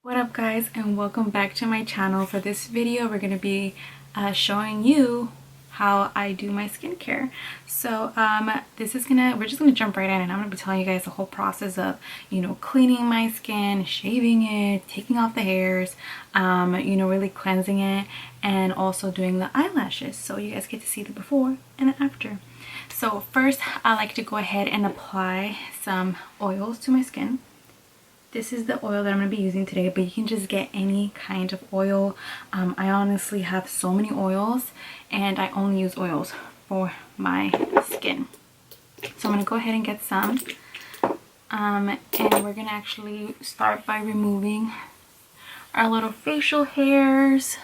What up guys, and welcome back to my channel. For this video we're going to be showing you how I do my skincare. So we're just gonna jump right in, and I'm gonna be telling you guys the whole process of cleaning my skin, shaving it, taking off the hairs, really cleansing it, and also doing the eyelashes, so you guys get to see the before and the after. So first I like to go ahead and apply some oils to my skin. This is the oil that I'm going to be using today, but you can just get any kind of oil. I honestly have so many oils, and I only use oils for my skin. So I'm going to go ahead and get some. And we're going to actually start by removing our little facial hairs,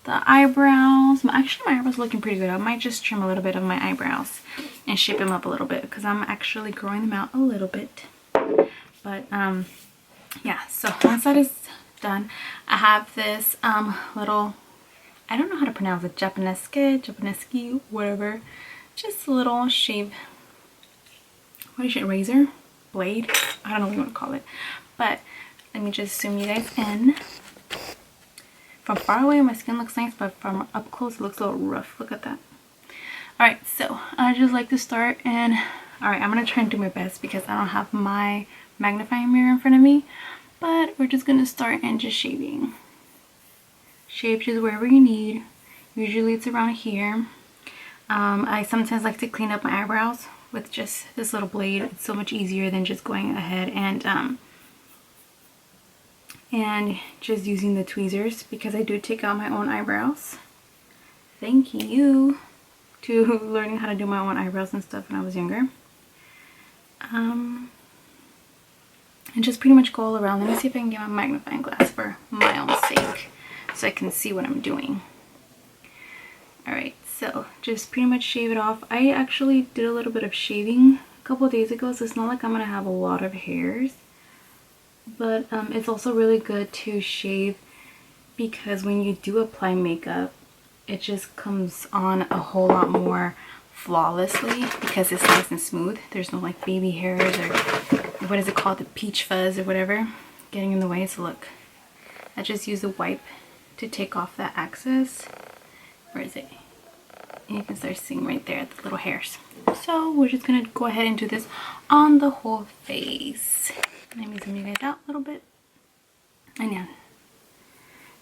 the eyebrows. Actually, my eyebrows are looking pretty good. I might just trim a little bit of my eyebrows and shape them up a little bit, because I'm actually growing them out a little bit. But yeah, so once that is done, I have this little, I don't know how to pronounce it, Japanesque, whatever, just a little shave, what is it, razor blade, I don't know what you want to call it. But let me just zoom you guys in. From far away my skin looks nice, but from up close it looks a little rough. Look at that. Alright, so I just like to start, and alright, I'm gonna try and do my best because I don't have my magnifying mirror in front of me, but we're just gonna start and just shaving. Shave just wherever you need. Usually it's around here. I sometimes like to clean up my eyebrows with just this little blade. It's so much easier than just going ahead and just using the tweezers, because I do take out my own eyebrows. Thank you to learning how to do my own eyebrows and stuff when I was younger. And just pretty much go all around. Let me see if I can get my magnifying glass for my own sake, so I can see what I'm doing. Alright, so just pretty much shave it off. I actually did a little bit of shaving a couple of days ago, so it's not like I'm going to have a lot of hairs. But it's also really good to shave, because when you do apply makeup, it just comes on a whole lot more flawlessly, because it's nice and smooth. There's no like baby hairs or what is it called, the peach fuzz or whatever, getting in the way. So look, I just use a wipe to take off that excess. Where is it? And you can start seeing right there the little hairs. So we're just gonna go ahead and do this on the whole face. Let me zoom you guys out a little bit. And yeah,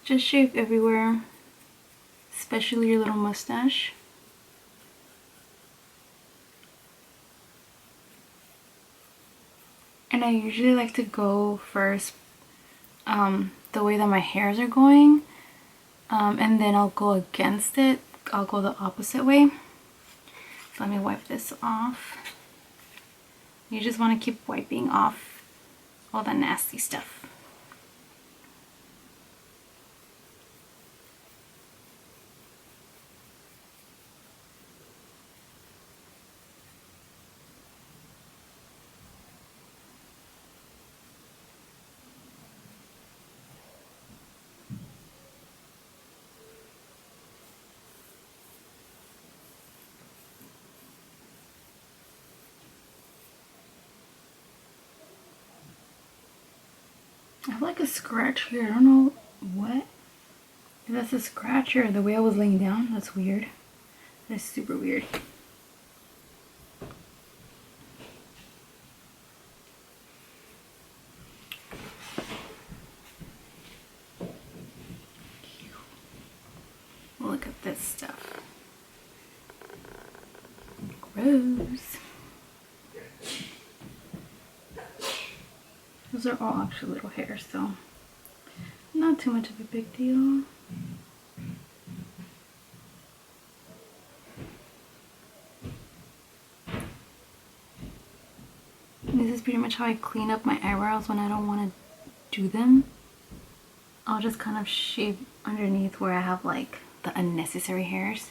just shave everywhere, especially your little mustache. And I usually like to go first the way that my hairs are going, and then I'll go against it. I'll go the opposite way. So let me wipe this off. You just want to keep wiping off all the nasty stuff. I have like a scratch here. I don't know what. If that's a scratch or the way I was laying down. That's weird. That's super weird. Look at this stuff. Gross. Those are all actually little hairs, so not too much of a big deal. And this is pretty much how I clean up my eyebrows when I don't want to do them. I'll just kind of shave underneath where I have like the unnecessary hairs.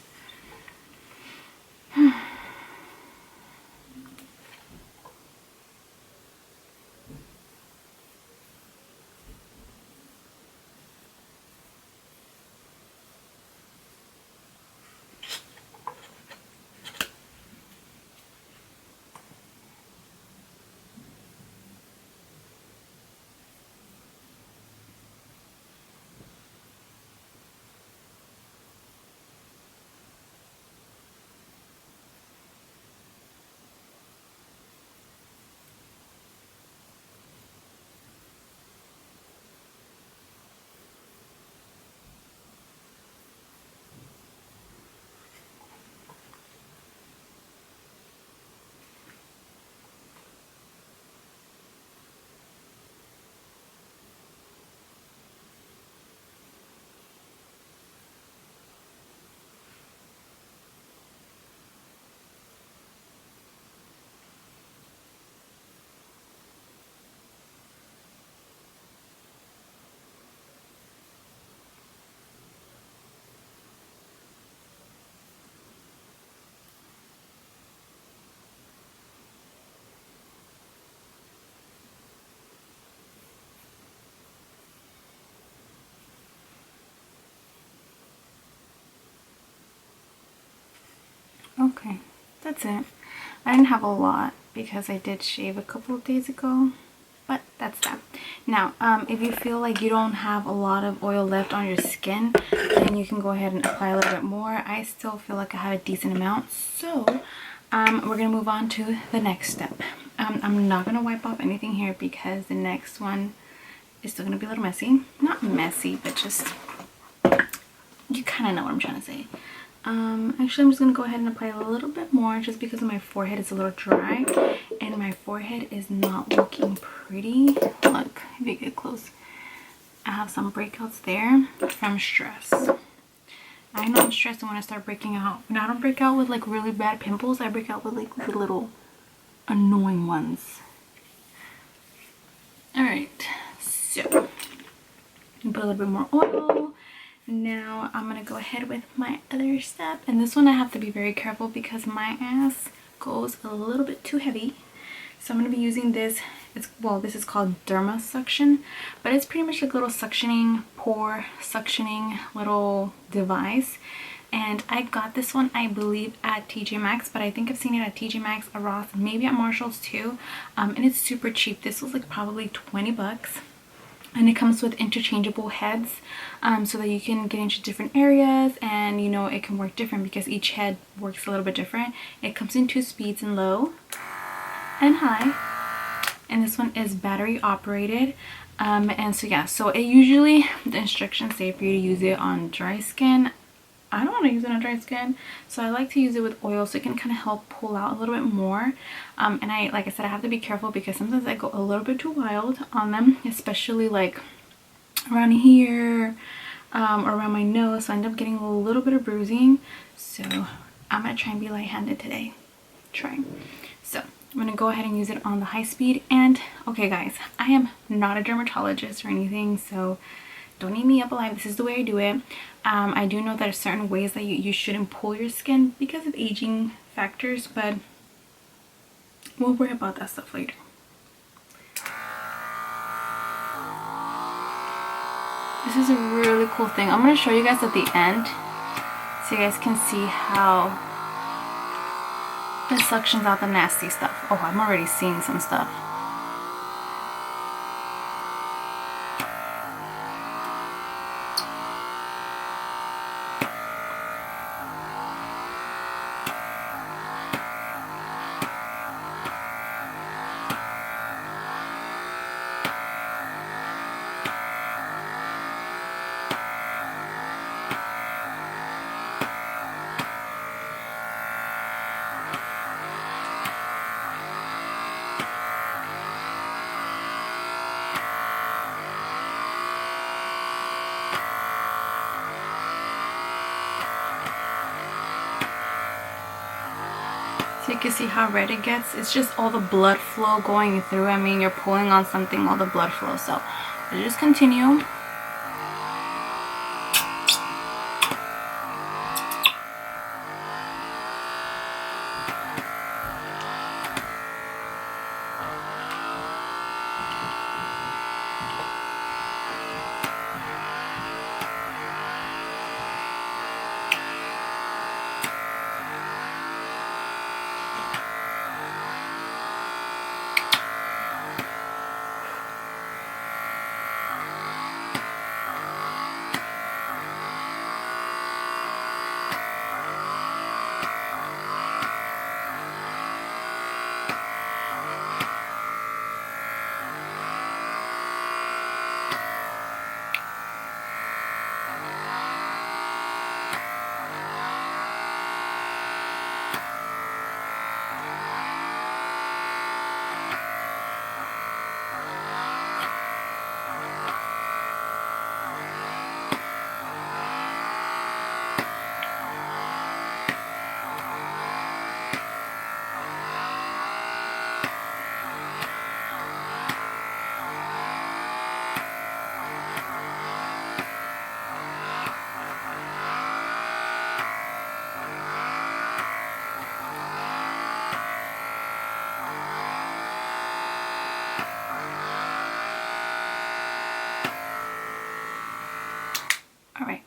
that's it. I didn't have a lot because I did shave a couple of days ago, but that's that. Now, if you feel like you don't have a lot of oil left on your skin, then you can go ahead and apply a little bit more. I still feel like I have a decent amount, so we're gonna move on to the next step. I'm not gonna wipe off anything here because the next one is still gonna be a little messy. Not messy, but just, you kind of know what I'm trying to say. Actually, I'm just gonna go ahead and apply a little bit more just because my forehead is a little dry and my forehead is not looking pretty. Look, if you get close, I have some breakouts there from stress. I know I'm stressed and when I start breaking out. And I don't break out with like really bad pimples. I break out with like the little annoying ones. Alright, so put a little bit more oil. Now I'm gonna go ahead with my other step, and this one I have to be very careful because my ass goes a little bit too heavy. So I'm gonna be using this. This is called Derma Suction, but it's pretty much like a little suctioning, pore suctioning little device. And I got this one, I believe, at TJ Maxx, but I think I've seen it at TJ Maxx, at Ross, maybe at Marshall's too. And it's super cheap. This was like probably 20 bucks. And it comes with interchangeable heads, so that you can get into different areas, and you know, it can work different because each head works a little bit different. It comes in 2 speeds, in low and high, and this one is battery operated. And so yeah, so it usually, the instructions say for you to use it on dry skin. I don't want to use it on dry skin, so I like to use it with oil so it can kind of help pull out a little bit more. And like I said, I have to be careful because sometimes I go a little bit too wild on them, especially like around here, or around my nose, so I end up getting a little bit of bruising. So I'm gonna try and be light-handed today. So I'm gonna go ahead and use it on the high speed. And okay guys, I am not a dermatologist or anything, so don't eat me up alive. This is the way I do it. I do know there's certain ways that you shouldn't pull your skin because of aging factors, but we'll worry about that stuff later. This is a really cool thing. I'm going to show you guys at the end so you guys can see how it suctions out the nasty stuff. Oh, I'm already seeing some stuff. So you can see how red it gets. It's just all the blood flow going through. I mean, you're pulling on something, all the blood flow. So let's just continue.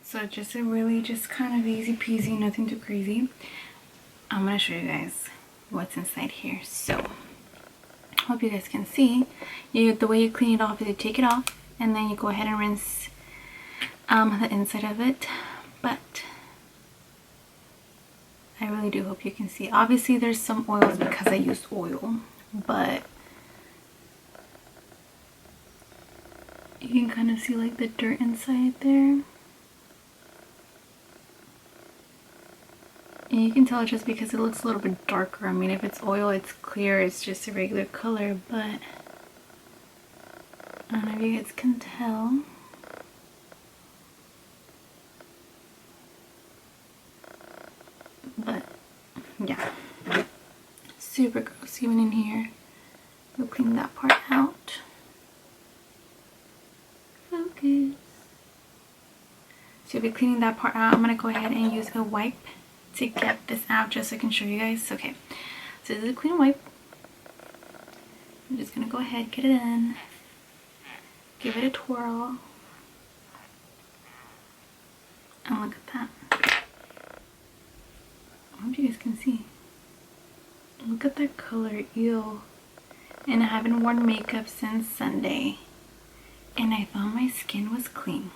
So just a really just kind of easy peasy, nothing too crazy. I'm gonna show you guys. what's inside here. So hope you guys can see. The way you clean it off is you take it off and then you go ahead and rinse the inside of it. But I really do hope you can see. Obviously there's some oils because I used oil, but you can kind of see like the dirt inside there. And you can tell just because it looks a little bit darker. I mean, if it's oil, it's clear, it's just a regular color, but I don't know if you guys can tell. But yeah, super gross. Even in here, we'll clean that part out. Focus. So you'll be cleaning that part out. I'm gonna go ahead and use a wipe to get this out just so I can show you guys. Okay, so this is a clean wipe. I'm just gonna go ahead, get it in, give it a twirl, and look at that. I hope you guys can see. Look at that color, ew. And I haven't worn makeup since Sunday, and I thought my skin was clean.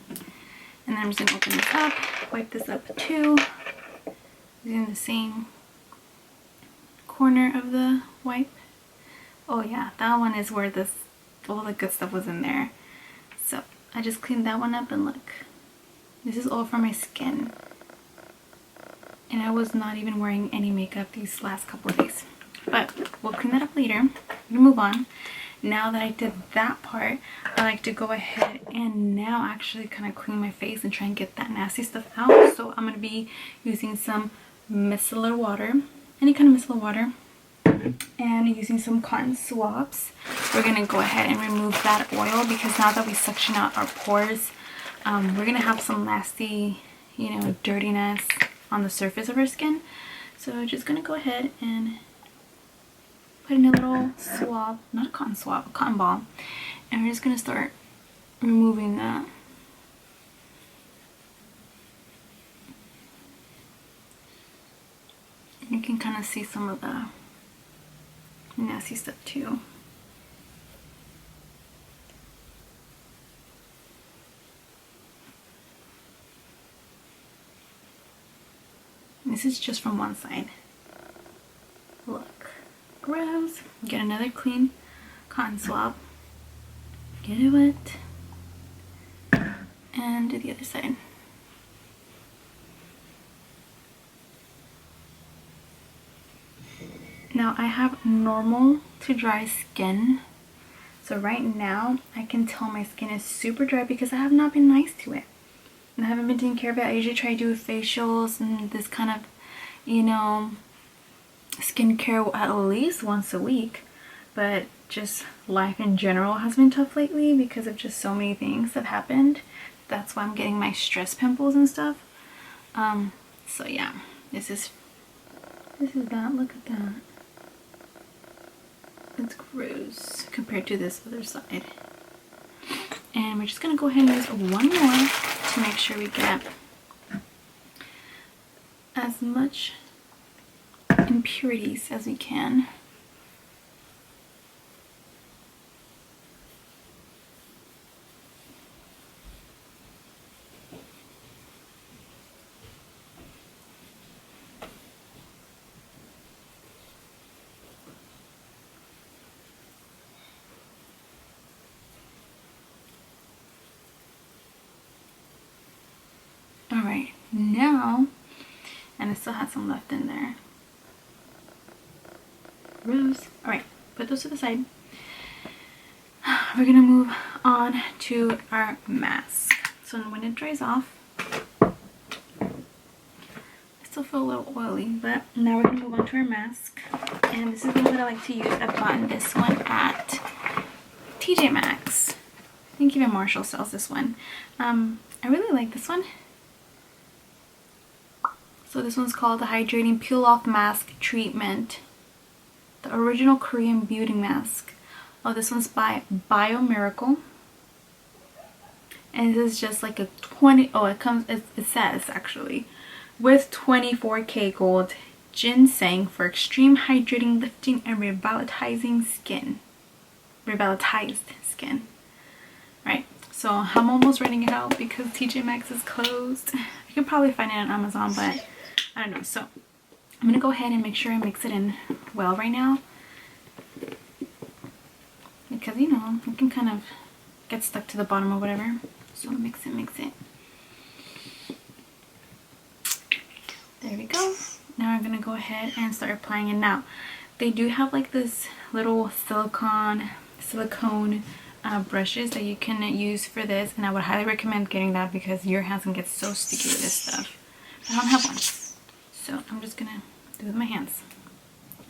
And then I'm just gonna open this up, wipe this up too, using the same corner of the wipe. Oh yeah, that one is where all the good stuff was in there. So I just cleaned that one up, and look, this is all for my skin. And I was not even wearing any makeup these last couple of days. But we'll clean that up later. I'm gonna move on. Now that I did that part, I like to go ahead and now actually kind of clean my face and try and get that nasty stuff out. So I'm gonna be using some micellar water, any kind of micellar water, and using some cotton swabs. We're gonna go ahead and remove that oil because now that we suction out our pores, we're gonna have some nasty, dirtiness on the surface of our skin. So I'm just gonna go ahead and put in a little swab, not a cotton swab, a cotton ball, and we're just gonna start removing that. You can kind of see some of the nasty stuff too. This is just from one side. Look, gross. Get another clean cotton swab. Get it wet. And do the other side. Now I have normal to dry skin. So right now I can tell my skin is super dry because I have not been nice to it. I haven't been taking care of it. I usually try to do facials and this kind of, skincare at least once a week. But just life in general has been tough lately because of just so many things that happened. That's why I'm getting my stress pimples and stuff. So yeah, this is that. Look at that. It's gross compared to this other side. And we're just gonna go ahead and use one more to make sure we get as much impurities as we can. Alright, now, and I still had some left in there. Gross. Alright, put those to the side. We're gonna move on to our mask. So when it dries off, I still feel a little oily, but now we're gonna move on to our mask. And this is the one that I like to use. I've gotten this one at TJ Maxx. I think even Marshall sells this one. I really like this one. So this one's called the Hydrating Peel Off Mask Treatment. The original Korean beauty mask. Oh, this one's by Bio Miracle. And this is just like a 20, it says actually, with 24K gold ginseng for extreme hydrating, lifting, and revitalizing skin. Revitalized skin. Right, so I'm almost running it out because TJ Maxx is closed. You can probably find it on Amazon, but I don't know. So I'm gonna go ahead and make sure I mix it in well right now, because you know it can kind of get stuck to the bottom or whatever. So mix it. There we go. Now I'm gonna go ahead and start applying it. Now they do have like this little silicone brushes that you can use for this, and I would highly recommend getting that because your hands can get so sticky with this stuff. I don't have one, so I'm just gonna do it with my hands.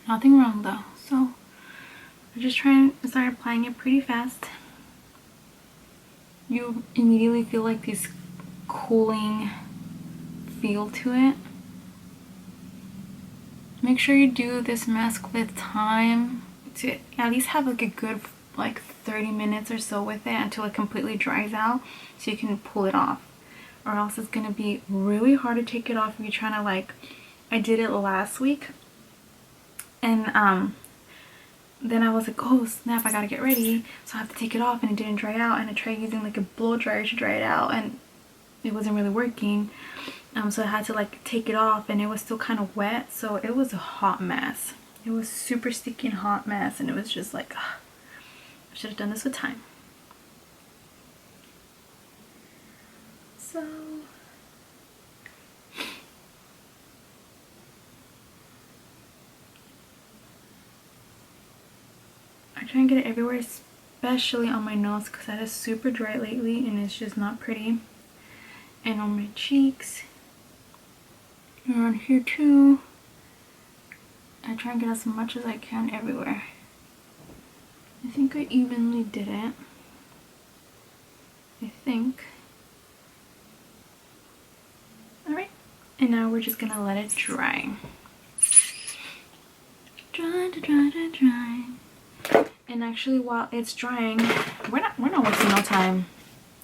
Nothing wrong though. So I'm just trying to start applying it pretty fast. You immediately feel like this cooling feel to it. Make sure you do this mask with time to at least have like a good like 30 minutes or so with it until it completely dries out, so you can pull it off, or else it's gonna be really hard to take it off if you're trying to, like I did it last week, and then I was like, oh snap, I gotta get ready, so I have to take it off, and it didn't dry out, and I tried using like a blow dryer to dry it out and it wasn't really working. So I had to like take it off, and it was still kind of wet, so it was a hot mess. It was super sticky and hot mess, and it was just like, ugh. I should have done this with time. So I try and get it everywhere, especially on my nose because that is super dry lately and it's just not pretty. And on my cheeks, and around here too. I try and get as much as I can everywhere. I think I evenly did it. I think. Alright, and now we're just gonna let it dry. Dry. And actually, while it's drying, we're not wasting no time.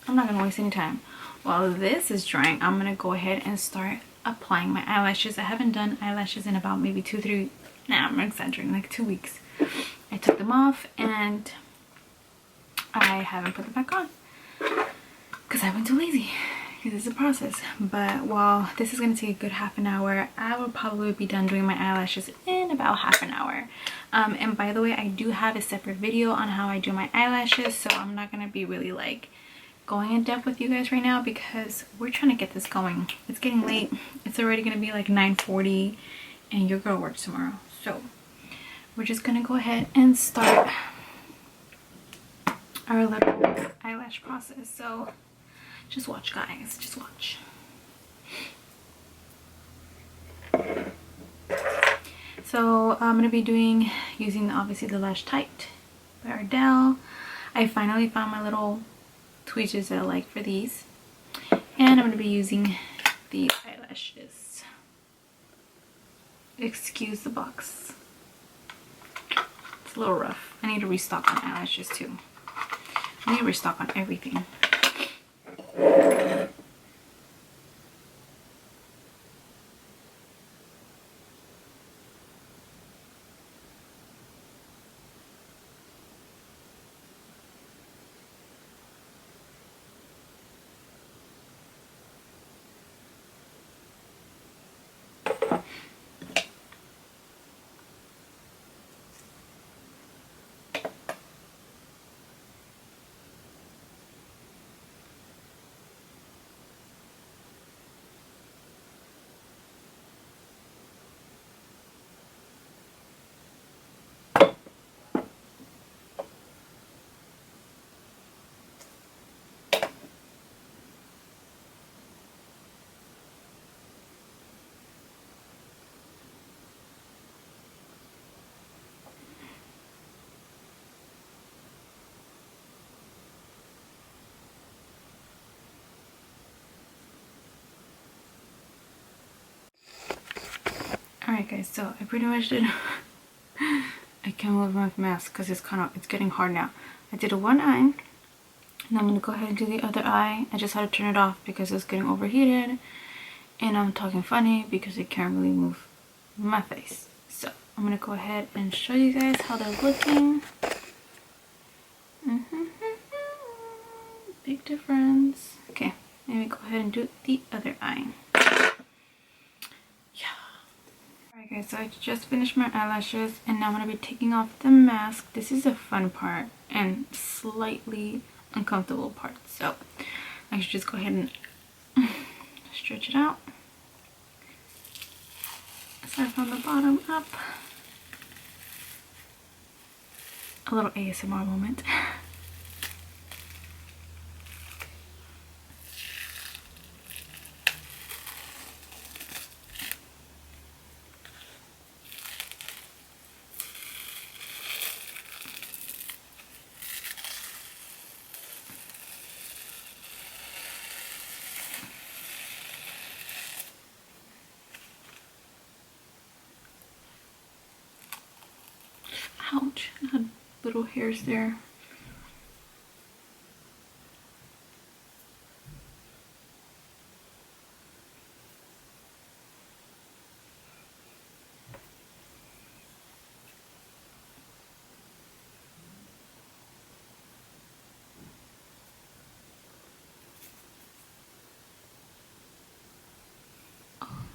I'm not gonna waste any time. While this is drying, I'm gonna go ahead and start applying my eyelashes. I haven't done eyelashes in about maybe 2-3, nah, I'm exaggerating, like 2 weeks. I took them off and I haven't put them back on because I've been too lazy. This is a process. But while this is going to take a good half an hour, I will probably be done doing my eyelashes in about half an hour. And by the way, I do have a separate video on how I do my eyelashes, so I'm not going to be really like going in depth with you guys right now because we're trying to get this going. It's getting late. It's already going to be like 9:40 and your girl works tomorrow. So we're just going to go ahead and start our little eyelash process. So just watch, guys, just watch. So I'm going to be using obviously the Lash Tight by Ardell. I finally found my little tweezers that I like for these. And I'm going to be using these eyelashes. Excuse the box. It's a little rough. I need to restock on eyelashes too. I need to restock on everything. Alright guys, so I pretty much did I can't move my mask because it's getting hard now. I did one eye, and I'm gonna go ahead and do the other eye. I just had to turn it off because it's getting overheated, and I'm talking funny because I can't really move my face. So I'm gonna go ahead and show you guys how they're looking. Big difference. Okay, let me go ahead and do the other eye. Yeah. Alright guys, so I just finished my eyelashes and now I'm gonna be taking off the mask. This is a fun part and slightly uncomfortable part, so I should just go ahead and stretch it out. Start from the bottom up. A little ASMR moment. Ouch, I had little hairs there.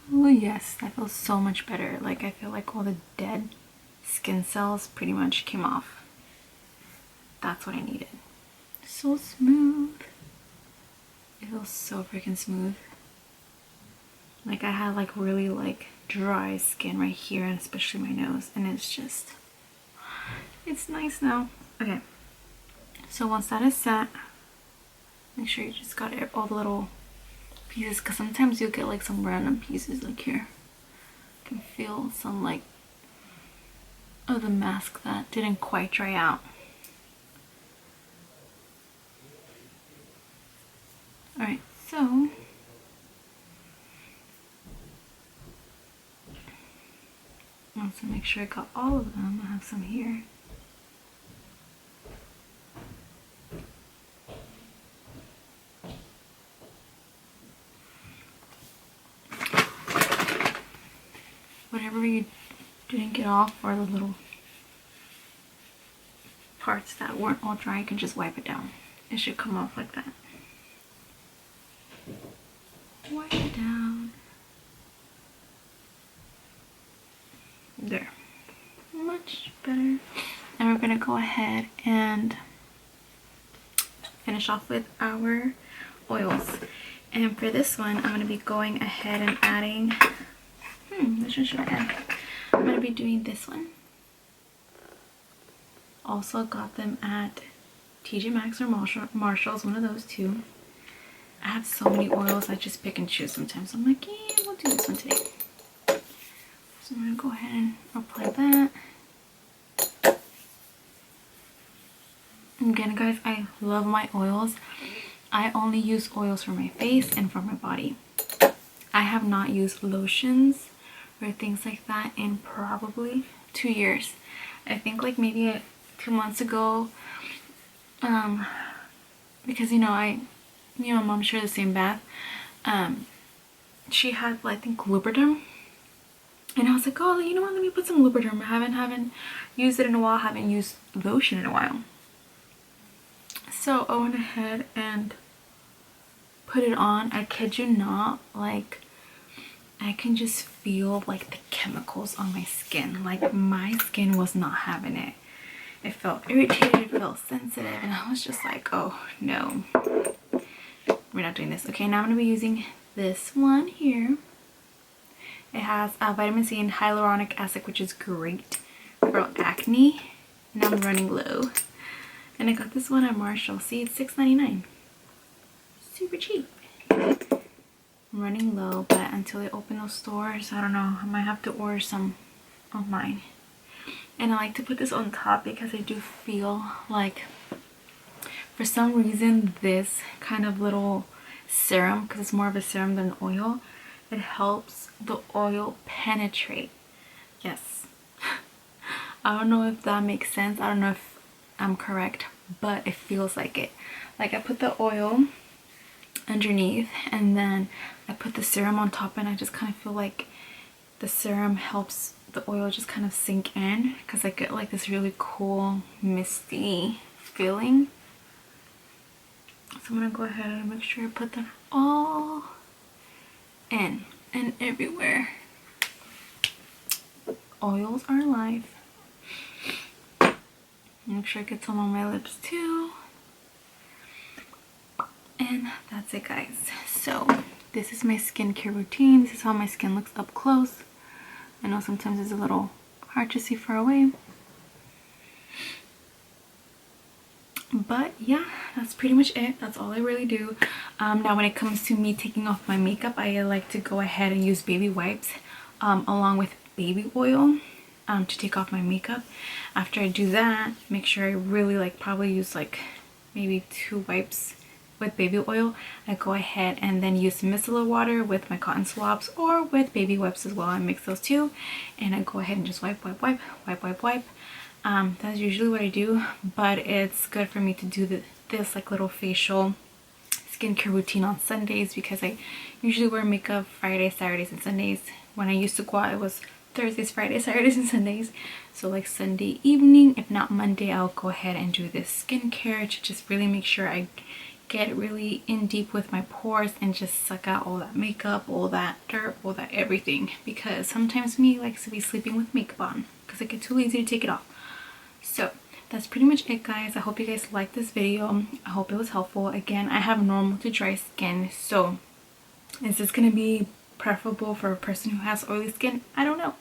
Oh yes, that feels so much better. Like I feel like all the dead skin cells pretty much came off. That's what I needed. So smooth. It feels so freaking smooth. Like I had like really like dry skin right here and especially my nose, and it's nice now. Okay, so once that is set, make sure you just got all the little pieces, because sometimes you'll get like some random pieces like here. You can feel some like of the mask that didn't quite dry out. Alright, so also make sure I got all of them. I have some here. Whatever you didn't get off, or the little parts that weren't all dry, you can just wipe it down. It should come off like that. Wipe it down. There. Much better. And we're gonna go ahead and finish off with our oils. And for this one, I'm gonna be going ahead and adding, which one should I add? I'm gonna be doing this one. Also got them at TJ Maxx or Marshall's, one of those two. I have so many oils, I just pick and choose sometimes. I'm like, yeah, we'll do this one today. So I'm gonna go ahead and apply that. Again guys, I love my oils. I only use oils for my face and for my body. I have not used lotions or things like that in probably 2 years. I think like maybe 2 months ago, because me and my mom share the same bath. She had, I think, Lubriderm, and I was like, oh, you know what, let me put some Lubriderm. I haven't used it in a while. Haven't used lotion in a while. So I went ahead and put it on. I kid you not, like I can just feel like the chemicals on my skin. Like my skin was not having it. It felt irritated, it felt sensitive, and I was just like, oh no, we're not doing this. Okay, now I'm gonna be using this one here. It has vitamin C and hyaluronic acid, which is great for acne. And I'm running low. And I got this one at Marshall. See, it's $6.99. Super cheap. I'm running low, but until they open those stores, I don't know. I might have to order some online. And I like to put this on top because I do feel like, for some reason, this kind of little serum, because it's more of a serum than oil, it helps the oil penetrate. Yes. I don't know if that makes sense. I don't know if I'm correct, but it feels like it. Like I put the oil underneath and then I put the serum on top, and I just kind of feel like the serum helps the oil just kind of sink in, because I get like this really cool misty feeling. So I'm gonna go ahead and make sure I put that all in and everywhere. Oils are life. Make sure I get some on my lips too. And that's it, guys. So this is my skincare routine. This is how my skin looks up close. I know sometimes it's a little hard to see far away, but yeah, that's pretty much it. That's all I really do. Now when it comes to me taking off my makeup, I like to go ahead and use baby wipes along with baby oil to take off my makeup. After I do that, make sure I really like probably use like maybe 2 wipes with baby oil. I go ahead and then use micellar water with my cotton swabs or with baby wipes as well. I mix those two and I go ahead and just wipe. That's usually what I do, but it's good for me to do this like little facial skincare routine on Sundays, because I usually wear makeup Fridays, Saturdays, and Sundays. When I used to go out, it was Thursdays, Fridays, Saturdays, and Sundays. So like Sunday evening, if not Monday, I'll go ahead and do this skincare to just really make sure I get really in deep with my pores and just suck out all that makeup, all that dirt, all that everything, because sometimes me likes to be sleeping with makeup on because I get too lazy to take it off. So that's pretty much it, guys. I hope you guys liked this video. I hope it was helpful. Again, I have normal to dry skin, so is this gonna be preferable for a person who has oily skin? I don't know,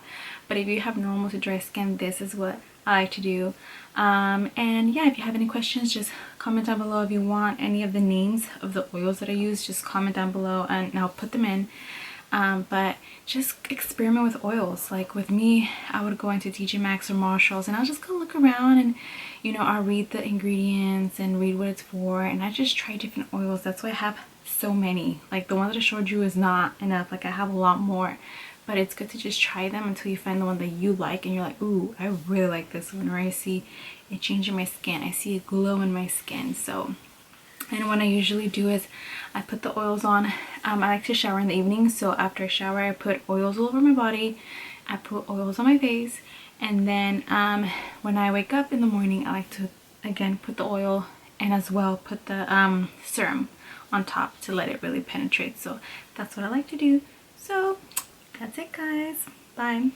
but if you have normal to dry skin, this is what I like to do. And yeah, if you have any questions, just comment down below. If you want any of the names of the oils that I use, just comment down below and I'll put them in. But just experiment with oils. Like with me, I would go into TJ Maxx or Marshalls and I'll just go look around and, you know, I'll read the ingredients and read what it's for, and I just try different oils. That's why I have so many. Like the one that I showed you is not enough. Like I have a lot more, but it's good to just try them until you find the one that you like and you're like, ooh, I really like this one, or I see a change in my skin, I see a glow in my skin. So, and what I usually do is I put the oils on. I like to shower in the evening, so after I shower I put oils all over my body, I put oils on my face, and then when I wake up in the morning, I like to again put the oil and as well put the serum on top to let it really penetrate. So that's what I like to do. So that's it, guys. Bye.